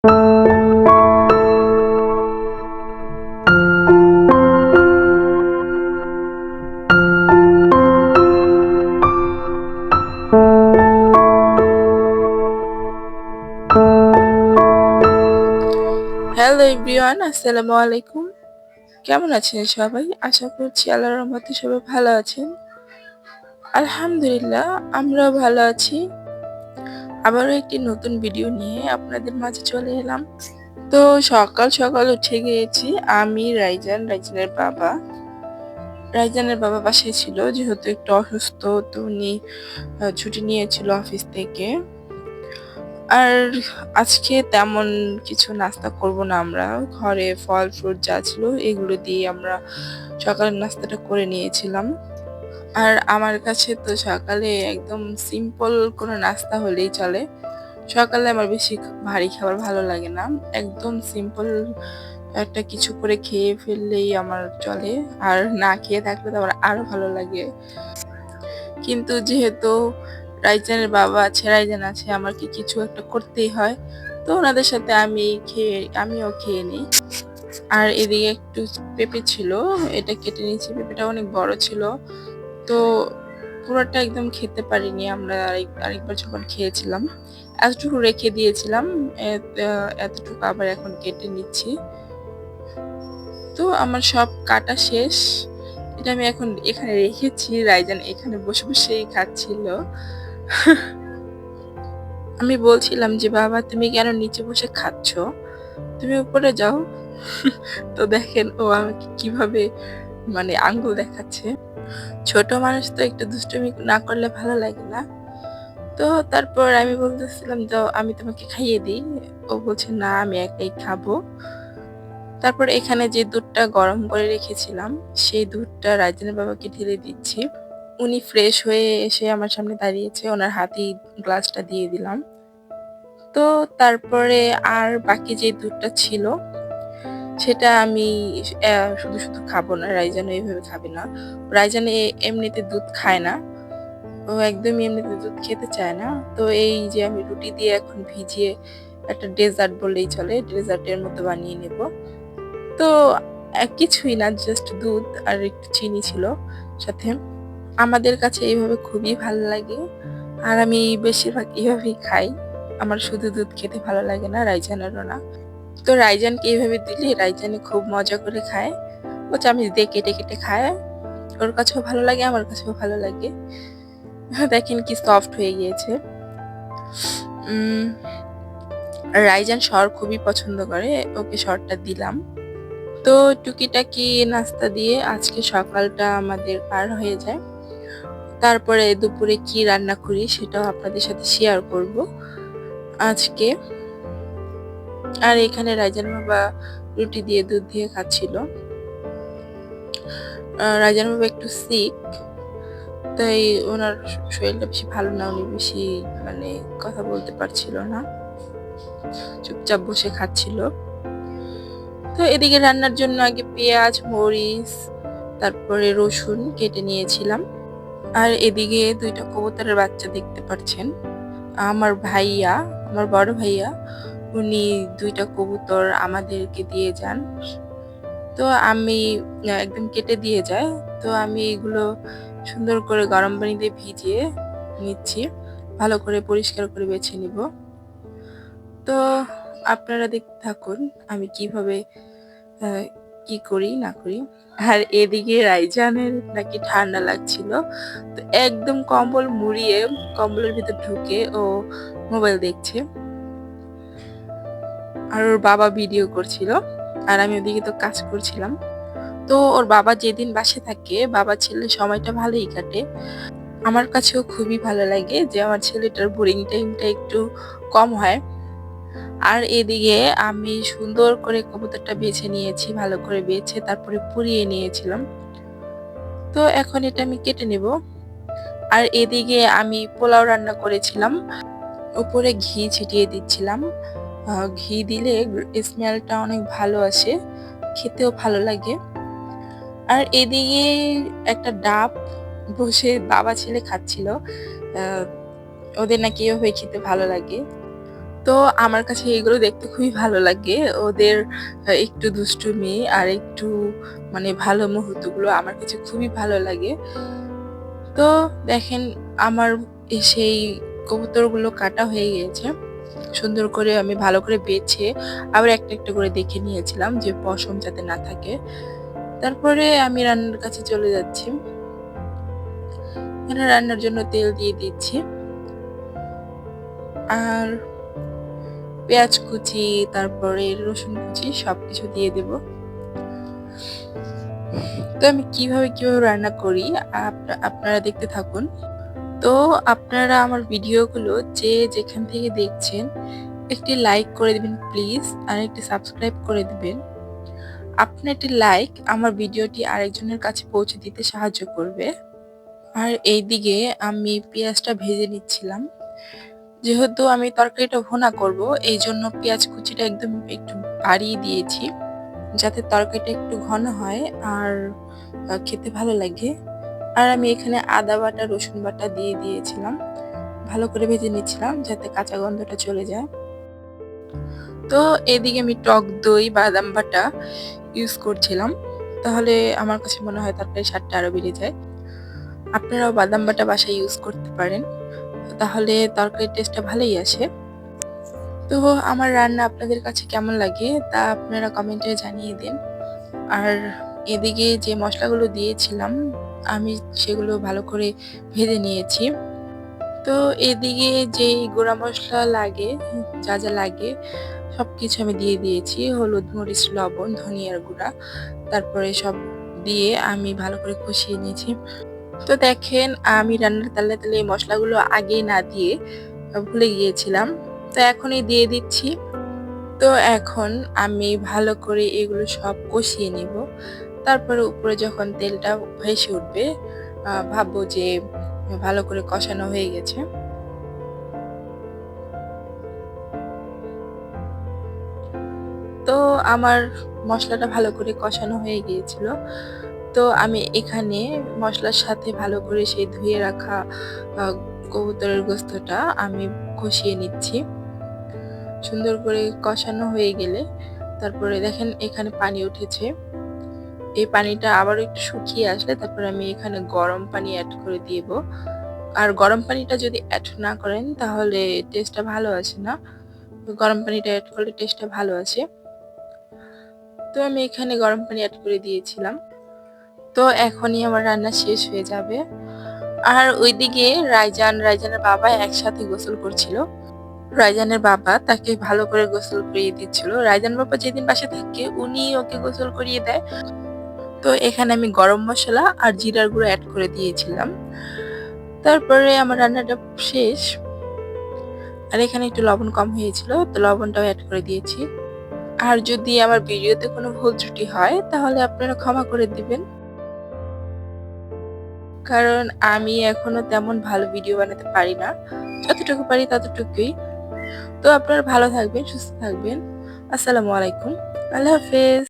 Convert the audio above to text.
Hello everyone, আসসালামু আলাইকুম। কেমন আছেন সবাই? আশা করছি আল্লাহর রহমতে সবাই ভালো আছেন। আলহামদুলিল্লাহ, আমরাও ভালো আছি। আবারও একটি নতুন ভিডিও নিয়ে আপনাদের মাঝে চলে এলাম। তো সকাল সকাল উঠে গিয়েছি আমি, রাইজানের বাবা। রাইজানের বাবা বাসায় ছিল, যেহেতু একটু অসুস্থ, তো উনি ছুটি নিয়েছিল অফিস থেকে। আর আজকে তেমন কিছু নাস্তা করব না আমরা। ঘরে ফল ফ্রুট যা ছিল এগুলো দিয়ে আমরা সকালের নাস্তাটা করে নিয়েছিলাম। আর আমার কাছে তো সকালে একদম সিম্পল কোনো নাস্তা হলেই চলে। সকালে আমার বেশি ভারী খাবার ভালো লাগে না। একদম সিম্পল একটা কিছু করে খেয়ে ফেললেই আমার চলে। আর না খেয়ে থাকলে তো আমার আরো ভালো লাগে। কিন্তু যেহেতু রাইজানের বাবা আছে, রাইজান আছে, আমাকে কিছু একটা করতেই হয়। তো ওনাদের সাথে আমিও খেয়ে নিই। আর এদিকে একটু পেঁপে ছিল, এটা কেটে নিয়েছি। পেঁপেটা অনেক বড় ছিল, তো পুরোটা একদম খেতে পারিনি আমরা। আরেকবার যখন খেয়েছিলাম এতটুকু রেখে দিয়েছিলাম, এতটুকু আবার এখন কেটে নিচ্ছি। তো আমার সব কাটা শেষ। এটা আমি এখন এখানে রেখেছি, রাইজান এখানে বসে বসেই খাচ্ছিল। আমি বলছিলাম যে, বাবা তুমি কেন নিচে বসে খাচ্ছ, তুমি উপরে যাও। তো দেখেন ও আমাকে কিভাবে আঙ্গুল দেখাচ্ছে। ছোট মানুষ তো একটু দুষ্টুমি না করলে ভালো লাগে না। তো তারপর আমি বলতেছিলাম, যাও আমি তোমাকে খাইয়ে দিই। ও বলছে না, আমি একাই খাবো। তারপর এখানে যে দুধটা গরম করে রেখেছিলাম, সেই দুধটা রাইজানের বাবাকে ঢেলে দিচ্ছি। উনি ফ্রেশ হয়ে এসে আমার সামনে দাঁড়িয়েছে, ওনার হাতেই গ্লাসটা দিয়ে দিলাম। তো তারপরে আর বাকি যে দুধটা ছিল সেটা আমি শুধু শুধু খাবো না, রাইজানও এইভাবে খাবে না। রাইজান এমনিতে দুধ খায় না, ও একদমই এমনিতে দুধ খেতে চায় না। তো এই যে আমি রুটি দিয়ে এখন ভিজিয়ে একটা ডেজার্ট বললেই চলে, ডেজার্টের মতো বানিয়ে নেব। তো কিছুই না, জাস্ট দুধ আর একটু চিনি ছিল সাথে। আমাদের কাছে এইভাবে খুবই ভালো লাগে, আর আমি বেশিরভাগ এইভাবেই খাই। আমার শুধু দুধ খেতে ভালো লাগে না, রাইজানেরও না। তো রাইজানকে এইভাবে দিলে রাইজানে খুব মজা করে খায়। ও চামচ দিয়ে কেটে কেটে খায়। ওর কাছেও ভালো লাগে, আমার কাছেও ভালো লাগে। দেখেন কি সফট হয়ে গিয়েছে। রাইজান শর খুবই পছন্দ করে, ওকে শরটা দিলাম। তো টুকিটাকি নাস্তা দিয়ে আজকে সকালটা আমাদের পার হয়ে যায়। তারপরে দুপুরে কি রান্না করি সেটাও আপনাদের সাথে শেয়ার করব আজকে। আর এখানে রাইজান বাবা রুটি দিয়ে দুধ দিয়ে খাচ্ছিল। রাইজান বাবা একটু সিক, তাই ওনার শরীরটা বেশি ভালো না, উনি বেশি কথা বলতে পারছিল না, চুপচাপ বসে খাচ্ছিল। তো এদিকে রান্নার জন্য আগে পেঁয়াজ, মরিচ, তারপরে রসুন কেটে নিয়েছিলাম। আর এদিকে দুইটা কবুতরের বাচ্চা দেখতে পাচ্ছেন, আমার ভাইয়া, আমার বড় ভাইয়া, উনি দুইটা কবুতর আমাদেরকে দিয়ে যান। তো আমি একদম কেটে দিয়ে যায়, তো আমি এগুলো সুন্দর করে গরম পানিতে ভিজিয়ে নিচ্ছি, ভালো করে পরিষ্কার করে বেছে নিব। তো আপনারা দেখতে থাকুন আমি কিভাবে কি করি না করি। আর এদিকে রাইজানের নাকি ঠান্ডা লাগছিল, তো একদম কম্বল মুড়িয়ে কম্বলের ভিতর ঢুকে ও মোবাইল দেখছে, আর ওর বাবা ভিডিও করছিল, আর আমি ওদিকে তো কাজ করছিলাম। তো ওর বাবা যেদিন বাসায় থাকে, বাবা ছেলে সময়টা ভালোই কাটে। আমার কাছেও খুবই ভালো লাগে যে আমার ছেলেটার বোরিং টাইমটা একটু কম হয়। আর এদিকে আমি সুন্দর করে কবুতরটা বেছে নিয়েছি, ভালো করে বেছে তারপরে পুড়িয়ে নিয়েছিলাম। তো এখন এটা আমি কেটে নেব। আর এদিকে আমি পোলাও রান্না করেছিলাম, উপরে ঘি ছিটিয়ে দিচ্ছিলাম। ঘি দিলে স্মেলটা অনেক ভালো আসে, খেতেও ভালো লাগে। আর এদিকে একটা ডাব বসে বাবা ছেলে খাচ্ছিল, ওদের নাকি এভাবে খেতে ভালো লাগে। তো আমার কাছে এগুলো দেখতে খুবই ভালো লাগে। ওদের একটু দুষ্টুমি আর একটু মানে ভালো মুহূর্তগুলো আমার কাছে খুবই ভালো লাগে। তো দেখেন আমার সেই কবুতরগুলো কাটা হয়ে গিয়েছে। সুন্দর করে আমি ভালো করে বেছে আবার একটা, একটা করে দেখে নিয়েছিলাম যে পশম যাতে না থাকে। তারপরে আমি রান্নার কাছে চলে যাচ্ছি। এখানে রান্নার জন্য তেল দিয়ে দিচ্ছি। আর পেঁয়াজ কুচি, তারপরে রসুন কুচি সবকিছু দিয়ে দেব। তো আমি কিভাবে রান্না করি আপনারা দেখতে থাকুন। তো আপনারা আমার ভিডিওগুলো যে যেখান থেকে দেখছেন একটি লাইক করে দিবেন প্লিজ, আর একটি সাবস্ক্রাইব করে দিবেন। আপনার একটি লাইক আমার ভিডিওটি আরেকজনের কাছে পৌঁছে দিতে সাহায্য করবে। আর এইদিকে আমি পেঁয়াজটা ভেজে নিচ্ছিলাম। যেহেতু আমি তরকারিটা ভুনা করব, এই জন্য পেঁয়াজ কুচিটা একদম একটু বাড়িয়ে দিয়েছি যাতে তরকারিটা একটু ঘন হয় আর খেতে ভালো লাগে। আর আমি এখানে আদা বাটা রসুন বাটা দিয়ে দিয়েছিলাম, ভালো করে ভেজে নিচ্ছিলাম যাতে কাঁচা গন্ধটা চলে যায়। তো এদিকে আমি টক দই বাদাম বাটা ইউজ করছিলাম, তাহলে আমার কাছে মনে হয় তরকারির স্বাদটা আরো বেড়ে যায়। আপনারাও বাদাম বাটা বাসায় ইউজ করতে পারেন, তাহলে তরকারির টেস্টটা ভালোই আসে। তো আমার রান্না আপনাদের কাছে কেমন লাগে তা আপনারা কমেন্টে জানিয়ে দিন। আর এদিকে যে মশলাগুলো দিয়েছিলাম আমি সেগুলো ভালো করে ভেজে নিয়েছি। তো এদিকে যেই গুঁড়া মশলা লাগে, যা যা লাগে সবকিছু আমি দিয়ে দিয়েছি। হলুদ, মরিচ, লবণ, ধনিয়ার গুঁড়া, তারপরে সব দিয়ে আমি ভালো করে কষিয়ে নিয়েছি। তো দেখেন আমি রান্নার তালে তালে এই মশলাগুলো আগে না দিয়ে ভুলে গিয়েছিলাম, তো এখনই দিয়ে দিচ্ছি। তো এখন আমি ভালো করে এগুলো সব কষিয়ে নিব। তারপরে উপরে যখন তেলটা ভেসে উঠবে ভাববো যে ভালো করে কষানো হয়ে গেছে। তো আমার মশলাটা ভালো করে কষানো হয়ে গিয়েছিল। তো আমি এখানে মশলার সাথে ভালো করে সেই ধুয়ে রাখা আ কবুতরের গোস্তটা আমি কষিয়ে নিচ্ছি। সুন্দর করে কষানো হয়ে গেলে তারপরে দেখেন এখানে পানি উঠেছে। এই পানিটা আবারও একটু শুকিয়ে আসলে তারপরে আমি এখানে গরম পানি এড করে দিব। আর গরম পানিটা যদি এড না করেন তাহলে টেস্টটা ভালো আসে না। গরম পানিটা এড করলে টেস্টটা ভালো আসে। তো আমি এখানে গরম পানি এড করে দিয়েছিলাম। তো এখনই আমার রান্না শেষ হয়ে যাবে। আর ওইদিকে রায়জানের বাবা একসাথে গোসল করছিল। রায়জানের বাবা তাকে ভালো করে গোসল করিয়ে দিচ্ছিল। রায়জান বাবা যেদিন বাসায় থাকে উনি ওকে গোসল করিয়ে দেয়। তো এখানে আমি গরম মসলা আর জিরার গুঁড়ো এড করে দিয়েছিলাম। তারপরে আমার রান্নাটা শেষ। আর এখানে একটু লবণ কম হয়েছিল, তো লবণটাও এড করে দিয়েছি। আর যদি আমার ভিডিওতে কোনো ভুল ত্রুটি হয় তাহলে আপনারা ক্ষমা করে দিবেন। কারণ আমি এখনো তেমন ভালো ভিডিও বানাতে পারি না। যতটুকু পারি ততটুকুই। তো আপনারা ভালো থাকবেন, সুস্থ থাকবেন। আসসালামু আলাইকুম। আল্লাহ হাফেজ।